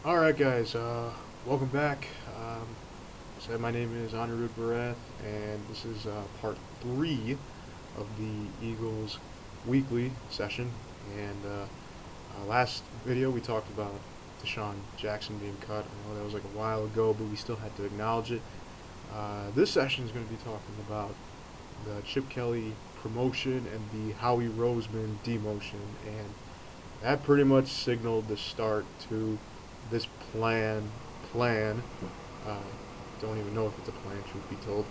Alright guys, welcome back. My name is Anirudh Barath, and this is part 3 of the Eagles weekly session. And last video we talked about Deshaun Jackson being cut. I know that was like a while ago, but we still had to acknowledge it. This session is going to be talking about the Chip Kelly promotion and the Howie Roseman demotion, and that pretty much signaled the start to this plan. Uh, don't even know if it's a plan, truth be told.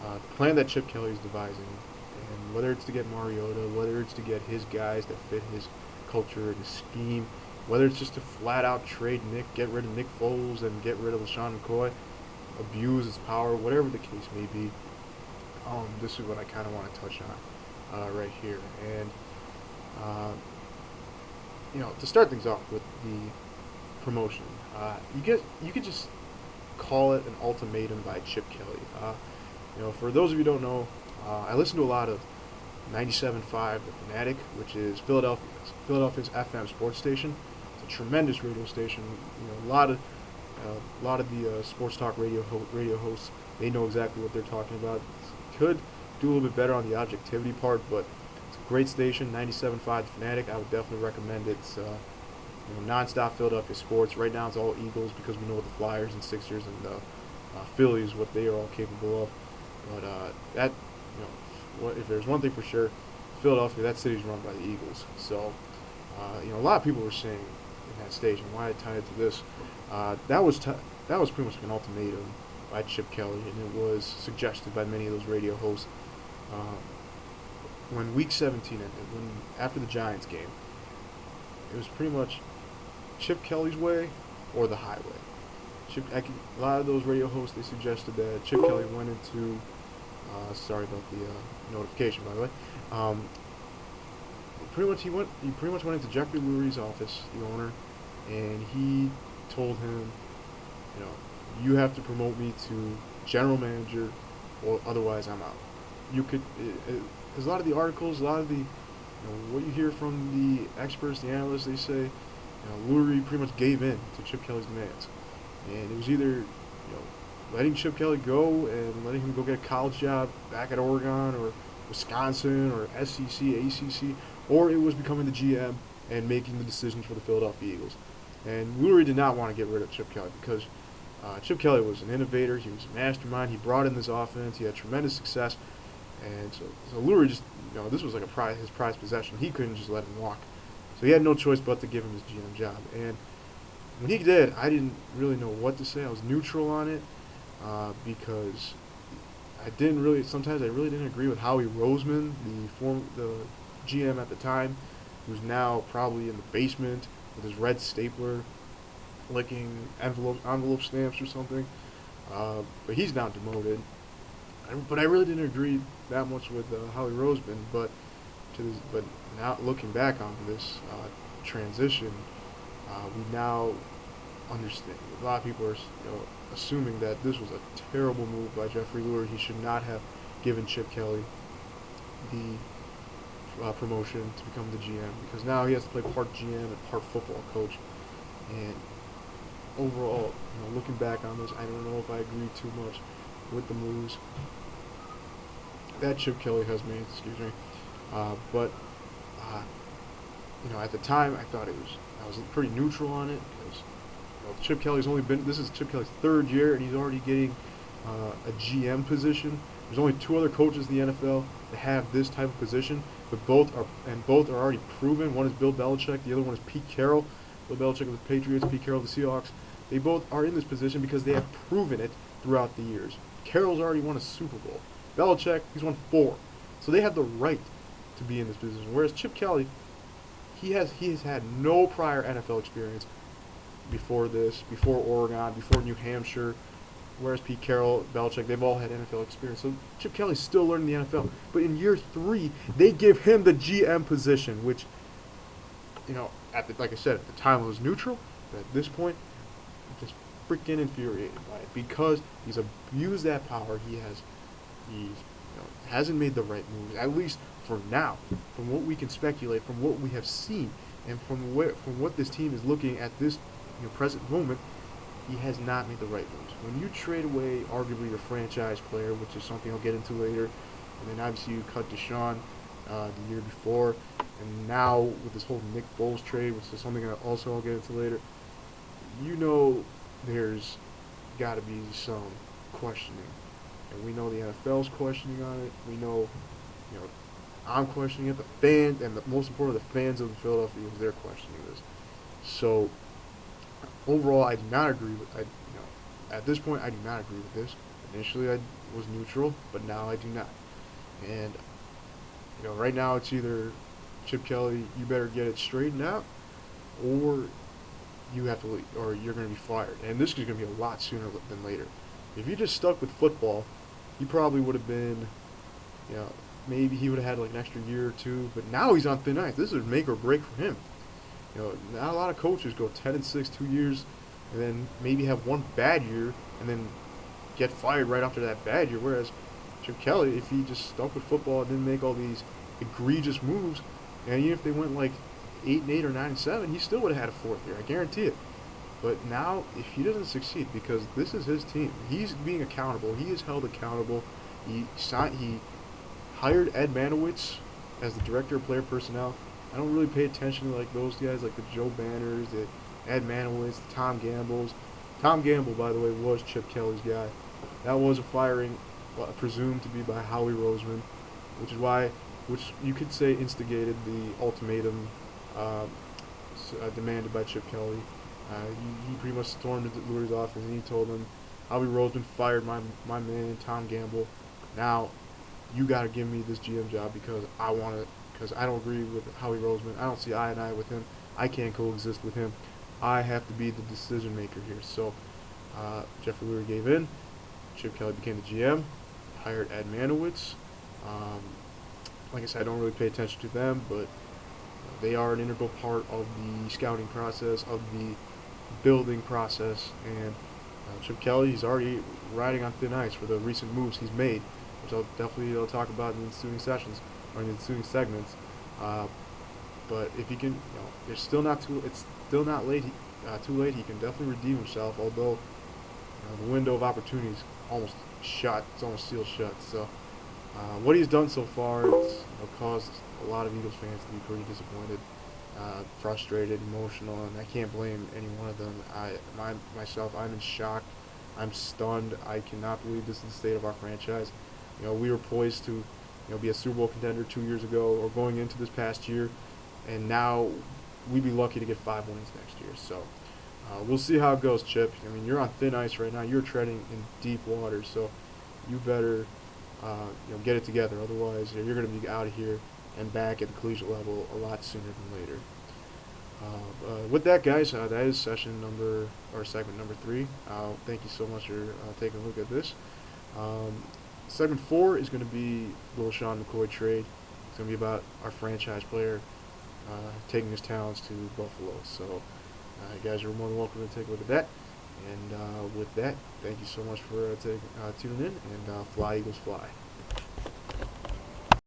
The plan that Chip Kelly is devising, and whether it's to get Mariota, whether it's to get his guys that fit his culture and his scheme, whether it's just to flat out trade Nick, get rid of Nick Foles and get rid of LaShawn McCoy, abuse his power, whatever the case may be. This is what I kind of want to touch on right here. And uh, to start things off with the promotion, you could just call it an ultimatum by Chip Kelly. For those of you who don't know, I listen to a lot of 97.5 The Fanatic, which is Philadelphia's FM sports station. It's a tremendous radio station. A lot of the sports talk radio hosts, they know exactly what they're talking about. Could do a little bit better on the objectivity part, but it's a great station. 97.5 The Fanatic. I would definitely recommend it. It's non-stop Philadelphia sports. Right now it's all Eagles because we know what the Flyers and Sixers and Phillies, what they are all capable of. But if there's one thing for sure, Philadelphia, that city's run by the Eagles. So, a lot of people were saying in that station, why I tied it to this. That was pretty much an ultimatum by Chip Kelly, and it was suggested by many of those radio hosts when Week 17 ended, after the Giants game. It was pretty much Chip Kelly's way or the highway. A lot of those radio hosts, they suggested that Chip Kelly went into, sorry about the notification, by the way. He pretty much went into Jeffrey Lurie's office, the owner, and he told him, you have to promote me to general manager, or otherwise I'm out. Because a lot of the articles, a lot of the what you hear from the experts, the analysts, they say, Lurie pretty much gave in to Chip Kelly's demands, and it was either, letting Chip Kelly go and letting him go get a college job back at Oregon or Wisconsin or SEC, ACC, or it was becoming the GM and making the decisions for the Philadelphia Eagles. And Lurie did not want to get rid of Chip Kelly because Chip Kelly was an innovator. He was a mastermind. He brought in this offense. He had tremendous success. And so Lurie just, this was like his prized possession. He couldn't just let him walk. So he had no choice but to give him his GM job. And when he did, I didn't really know what to say. I was neutral on it because sometimes I really didn't agree with Howie Roseman, the GM at the time, who's now probably in the basement with his red stapler, licking envelope stamps or something. But he's now demoted. But I really didn't agree that much with Howie Roseman. But now looking back on this transition, we now understand. A lot of people are assuming that this was a terrible move by Jeffrey Lurie. He should not have given Chip Kelly the promotion to become the GM, because now he has to play part GM and part football coach. And overall, looking back on this, I don't know if I agree too much with the moves that Chip Kelly has made. But at the time, I was pretty neutral on it because Chip Kelly's this is Chip Kelly's third year, and he's already getting a GM position. There's only two other coaches in the NFL that have this type of position, but both are already proven. One is Bill Belichick, the other one is Pete Carroll. Bill Belichick of the Patriots, Pete Carroll of the Seahawks. They both are in this position because they have proven it throughout the years. Carroll's already won a Super Bowl. Belichick, he's won 4. So they have the right to be in this position. Whereas Chip Kelly, he has had no prior NFL experience before this, before Oregon, before New Hampshire. Whereas Pete Carroll, Belichick, they've all had NFL experience. So Chip Kelly's still learning the NFL. But in year 3, they give him the GM position, which, like I said, at the time it was neutral. But at this point, I'm just freaking infuriated by it because he's abused that power. He hasn't made the right moves, at least for now, from what we can speculate, from what we have seen, and from what this team is looking at this present moment, he has not made the right moves. When you trade away arguably your franchise player, which is something I'll get into later, and then obviously you cut Deshaun the year before, and now with this whole Nick Foles trade, which is something I'll get into later, there's got to be some questioning, and we know the NFL's questioning on it. We know, you know, I'm questioning it. The fans, and most importantly, the fans of the Philadelphia Eagles, they're questioning this. So overall, I do not agree with. At this point, I do not agree with this. Initially, I was neutral, but now I do not. And right now it's either Chip Kelly, you better get it straightened out, or you have to leave, or you're going to be fired. And this is going to be a lot sooner than later. If you just stuck with football, he probably would have been, maybe he would have had like an extra year or two. But now he's on thin ice. This is make or break for him. Not a lot of coaches go 10-6 2 years, and then maybe have one bad year, and then get fired right after that bad year. Whereas Chip Kelly, if he just stuck with football and didn't make all these egregious moves, and even if they went like 8-8 or 9-7, he still would have had a fourth year. I guarantee it. But now, if he doesn't succeed, because this is his team, he's being accountable. He is held accountable. He hired Ed Manowitz as the director of player personnel. I don't really pay attention to like those guys, like the Joe Banners, the Ed Manowitz, the Tom Gambles. Tom Gamble, by the way, was Chip Kelly's guy. That was a firing, presumed to be by Howie Roseman, which you could say instigated the ultimatum demanded by Chip Kelly. He pretty much stormed into Lurie's office and he told him, Howie Roseman fired my man Tom Gamble. Now, you got to give me this GM job because I want it. Because I don't agree with Howie Roseman. I don't see eye and eye with him. I can't coexist with him. I have to be the decision maker here. So Jeffrey Lurie gave in. Chip Kelly became the GM. Hired Ed Manowitz. Like I said, I don't really pay attention to them, but they are an integral part of the scouting process, of the building process. And Chip Kelly, he's already riding on thin ice for the recent moves he's made, which I'll definitely talk about in the ensuing sessions or in the ensuing segments. But if he can, it's still not late. Too late. He can definitely redeem himself. Although the window of opportunity is almost shut. It's almost sealed shut. So what he's done so far, it's caused a lot of Eagles fans to be pretty disappointed, frustrated, emotional, and I can't blame any one of them. Myself, I'm in shock. I'm stunned. I cannot believe this is the state of our franchise. We were poised to be a Super Bowl contender 2 years ago or going into this past year, and now we'd be lucky to get 5 wins next year. So we'll see how it goes, Chip. I mean, you're on thin ice right now. You're treading in deep water, so you better get it together. Otherwise, you're going to be out of here and back at the collegiate level a lot sooner than later. With that, guys, that is segment number 3. Thank you so much for taking a look at this. Segment 4 is going to be the LeSean McCoy trade. It's going to be about our franchise player taking his talents to Buffalo. So, you guys are more than welcome to take a look at that. And with that, thank you so much for tuning in, and fly Eagles fly.